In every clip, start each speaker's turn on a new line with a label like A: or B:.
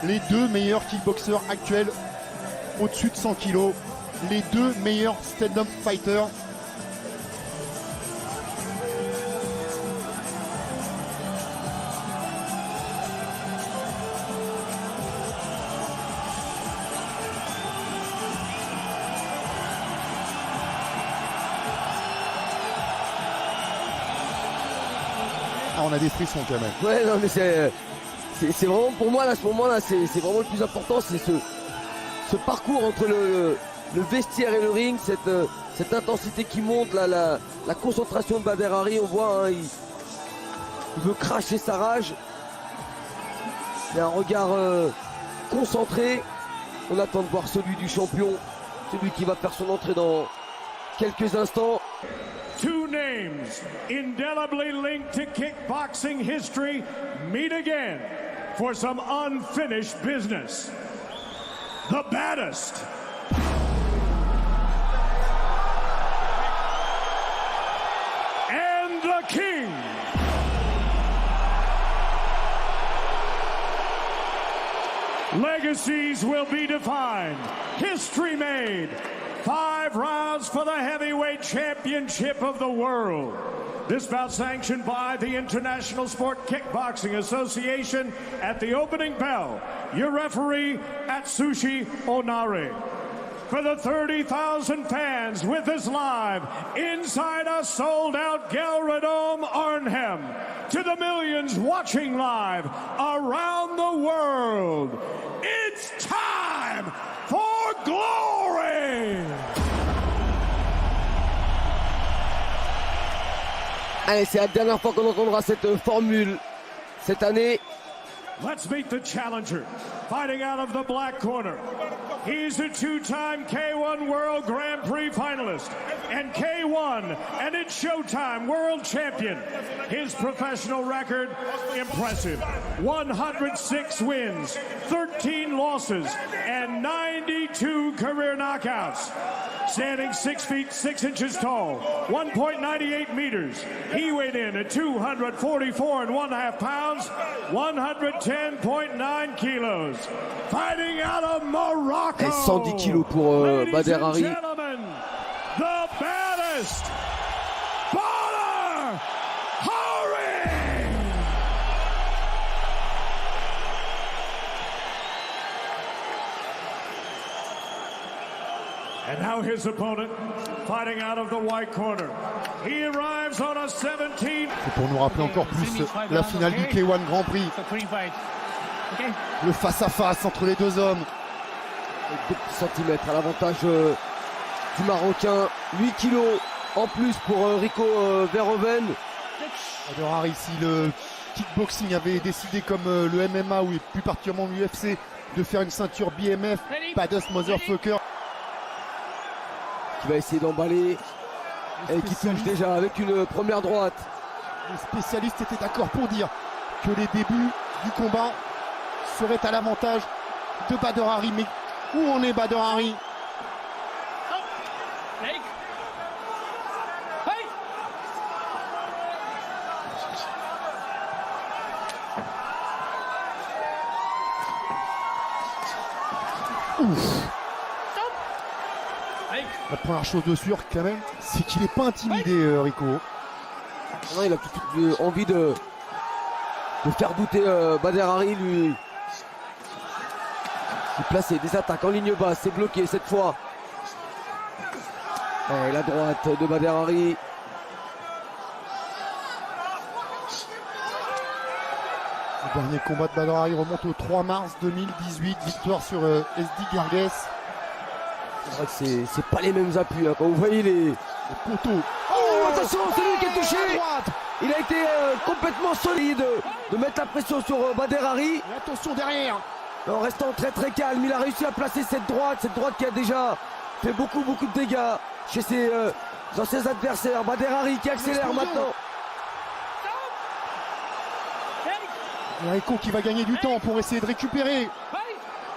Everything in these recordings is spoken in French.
A: Les deux meilleurs kickboxers actuels au-dessus de 100 kg, les deux meilleurs stand-up fighters. Ah, on a des frissons quand même.
B: Ouais, non mais c'est vraiment pour moi là, à ce moment-là, c'est vraiment le plus important, c'est ce parcours entre le vestiaire et le ring, cette intensité qui monte, la concentration de Badr Hari, on voit, hein, il veut cracher sa rage. Il y a un regard concentré. On attend de voir celui du champion, celui qui va faire son entrée dans quelques instants.
C: Two names indelibly linked to kickboxing history meet again for some unfinished business. The baddest and the king. Legacies will be defined, history made. 5 rounds for the heavyweight championship of the world. This bout sanctioned by the International Sport Kickboxing Association. At the opening bell, your referee Atsushi Onare. For the 30,000 fans with us live inside a sold-out Gelredome Arnhem. To the millions watching live around the world, it's time for glory!
B: Allez, c'est la dernière fois qu'on entendra cette formule cette année.
C: Let's meet the challenger, fighting out of the black corner. He's a 2-time K1 World Grand Prix finalist and K1 and it's Showtime World Champion. His professional record, impressive. 106 wins, 13 losses, and 92 career knockouts. Standing 6 feet 6 inches tall, 1.98 meters. He weighed in at 244.5 pounds, 110.9 kilos. Fighting out of Morocco.
B: 110 kilos pour Badr Hari.
C: The baddest, Badr Hari. And now his opponent, fighting out of the white corner. He arrives on a 17.
A: Et pour nous rappeler encore plus la finale du K1 Grand Prix. Le face-à-face entre les deux hommes.
B: 2 petits centimètres à l'avantage du Marocain. 8 kilos en plus pour Rico Verhoeven.
A: Badr Hari, si le kickboxing avait décidé comme le MMA ou plus particulièrement l'UFC de faire une ceinture BMF, Baddest Motherfucker.
B: Qui va essayer d'emballer et qui touche déjà avec une première droite.
A: Les spécialistes étaient d'accord pour dire que les débuts du combat seraient à l'avantage de Badr Hari. Mais où en est Badr Hari? Ouf. La première chose de sûr quand même, c'est qu'il n'est pas intimidé, Rico.
B: Non, il a tout de suite envie de faire douter Badr Hari, lui. Il plaçait des attaques en ligne basse, c'est bloqué cette fois. Et la droite de Badr Hari.
A: Le dernier combat de Badr Hari remonte au 3 mars 2018, victoire sur SD Gargues.
B: C'est vrai que c'est pas les mêmes appuis, hein, quand vous voyez les
A: poteaux.
B: Oh, attention, c'est lui qui est touché. Il a été complètement solide de mettre la pression sur Badr Hari.
A: Et attention derrière.
B: En restant très très calme, il a réussi à placer cette droite qui a déjà fait beaucoup de dégâts chez ses anciens adversaires. Badr Hari qui accélère maintenant.
A: Et Rico qui va gagner du temps pour essayer de récupérer.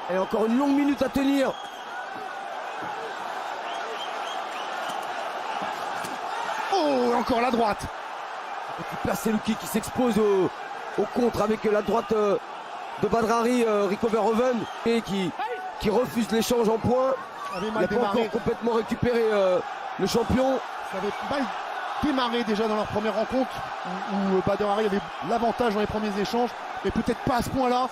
B: Et encore une longue minute à tenir.
A: Oh, encore la droite.
B: Là, c'est Luki qui s'expose au contre avec la droite de Badr Hari, Rico Verhoeven, et qui refuse l'échange en points.
A: avait
B: Il
A: mal
B: n'a pas
A: démarré.
B: encore complètement récupéré le champion.
A: Ça avait mal démarré déjà dans leur première rencontre où Badr Hari avait l'avantage dans les premiers échanges, mais peut-être pas à ce point-là.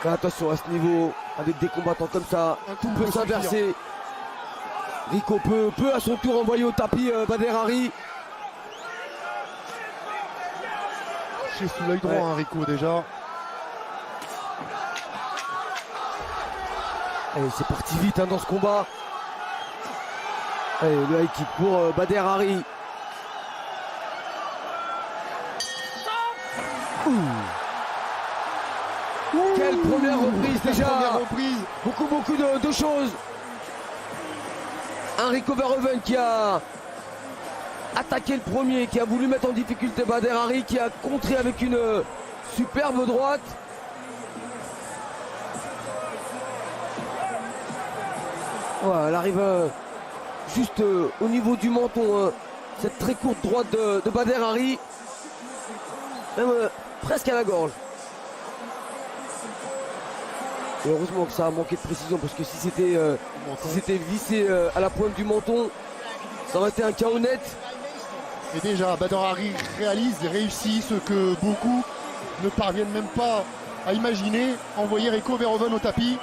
B: Mais attention à ce niveau, avec des combattants comme ça,
A: Un
B: tout
A: coup
B: peut
A: peut
B: s'inverser. Rico peut à son tour envoyer au tapis Badr Hari.
A: Touché sous l'œil droit,
B: Ouais.
A: hein, Rico déjà.
B: Allez, c'est parti vite dans ce combat. Allez, le high kick pour Badr Hari. Quelle première reprise
A: Quelle
B: déjà.
A: première reprise.
B: Beaucoup de choses. Un Rico Verhoeven qui a attaqué le premier, qui a voulu mettre en difficulté Badr Hari, qui a contré avec une superbe droite. Voilà, elle arrive juste au niveau du menton, cette très courte droite de Badr Hari, même presque à la gorge. Et heureusement que ça a manqué de précision, parce que si c'était vissé à la pointe du menton, ça aurait été un chaos net.
A: Et déjà, Badr Hari réussit ce que beaucoup ne parviennent même pas à imaginer, envoyer Rico Verhoeven au tapis.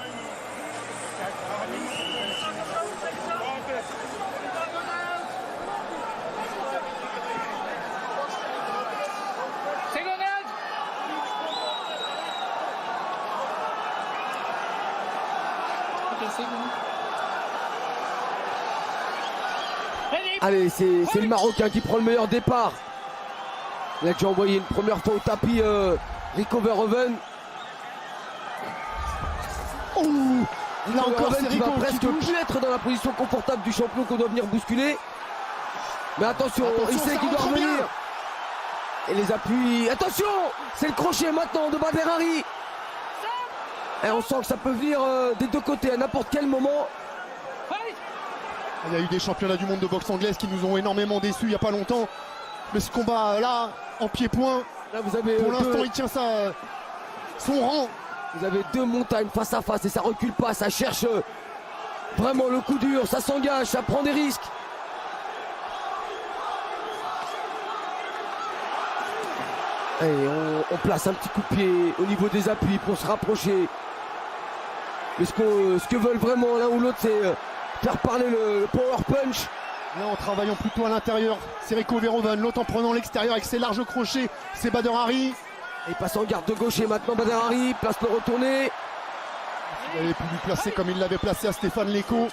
B: Allez, c'est le Marocain qui prend le meilleur départ. Il a déjà envoyé une première fois au tapis Rico Verhoeven.
A: Là encore, c'est
B: qui va
A: Rico qui
B: presque
A: touche.
B: plus être dans la position confortable du champion qu'on doit venir bousculer. Mais attention, il sait
A: ça
B: qu'il doit
A: rentre
B: revenir.
A: bien.
B: Et les appuis. Attention, c'est le crochet maintenant de Badr Hari. Et on sent que ça peut venir des deux côtés à n'importe quel moment.
A: Il y a eu des championnats du monde de boxe anglaise qui nous ont énormément déçus il n'y a pas longtemps. Mais ce combat-là, en pied-point,
B: Là, vous avez
A: pour
B: deux-
A: l'instant, il tient son rang.
B: Vous avez deux montagnes face à face et ça recule pas, ça cherche vraiment le coup dur, ça s'engage, ça prend des risques. Et on place un petit coup de pied au niveau des appuis pour se rapprocher. Mais ce que veulent vraiment l'un ou l'autre, c'est faire parler le power punch.
A: Là, en travaillant plutôt à l'intérieur, c'est Rico Verhoeven. L'autre en prenant l'extérieur avec ses larges crochets, c'est Badr Hari.
B: Et il passe en garde de gauche et maintenant Badr Hari place le retourné.
A: Il avait pu lui placer comme il l'avait placé à Stéphane Leko.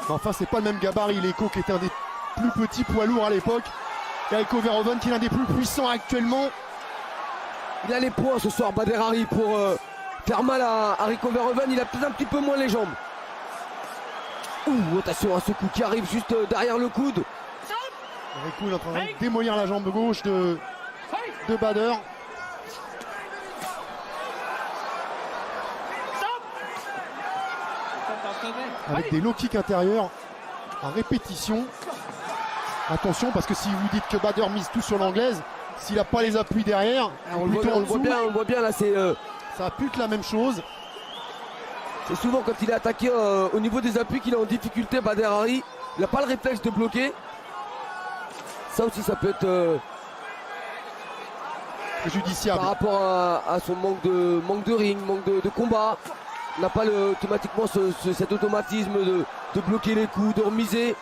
A: Mais enfin, c'est pas le même gabarit. Leko qui était un des plus petits poids lourds à l'époque. Et Rico Verhoeven qui est l'un des plus puissants actuellement.
B: Il a les points ce soir Badr Hari pour faire mal à Rico Verhoeven. Il a peut-être un petit peu moins les jambes. Ouh, attention à ce coup qui arrive juste derrière le coude.
A: Rico il est en train de démolir la jambe gauche de Badr. Avec des low kicks intérieurs à répétition. Attention, parce que si vous dites que Badr mise tout sur l'anglaise, s'il n'a pas les appuis derrière,
B: On le
A: plutôt en dessous,
B: voit bien là, c'est
A: ça pute la même chose.
B: souvent quand il est attaqué au niveau des appuis qu'il est en difficulté. Badr Hari, il n'a pas le réflexe de bloquer. Ça aussi, ça peut être
A: Préjudiciable.
B: par rapport à son manque de ring, manque de combat. Il n'a pas automatiquement cet automatisme de bloquer les coups, de remiser.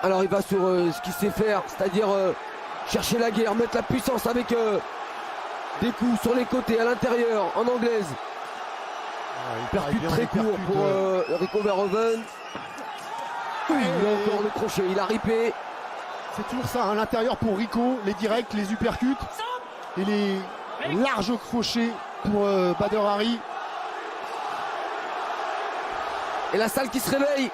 B: Alors il va sur ce qu'il sait faire, c'est-à-dire chercher la guerre, mettre la puissance avec des coups sur les côtés, à l'intérieur, en anglaise. Percute très court pour Rico Verhoeven. Oui, il a encore le crochet, il a ripé.
A: C'est toujours ça, à l'intérieur pour Rico, les directs, les uppercuts et les larges crochets pour Badr Hari.
B: Et la salle qui se réveille.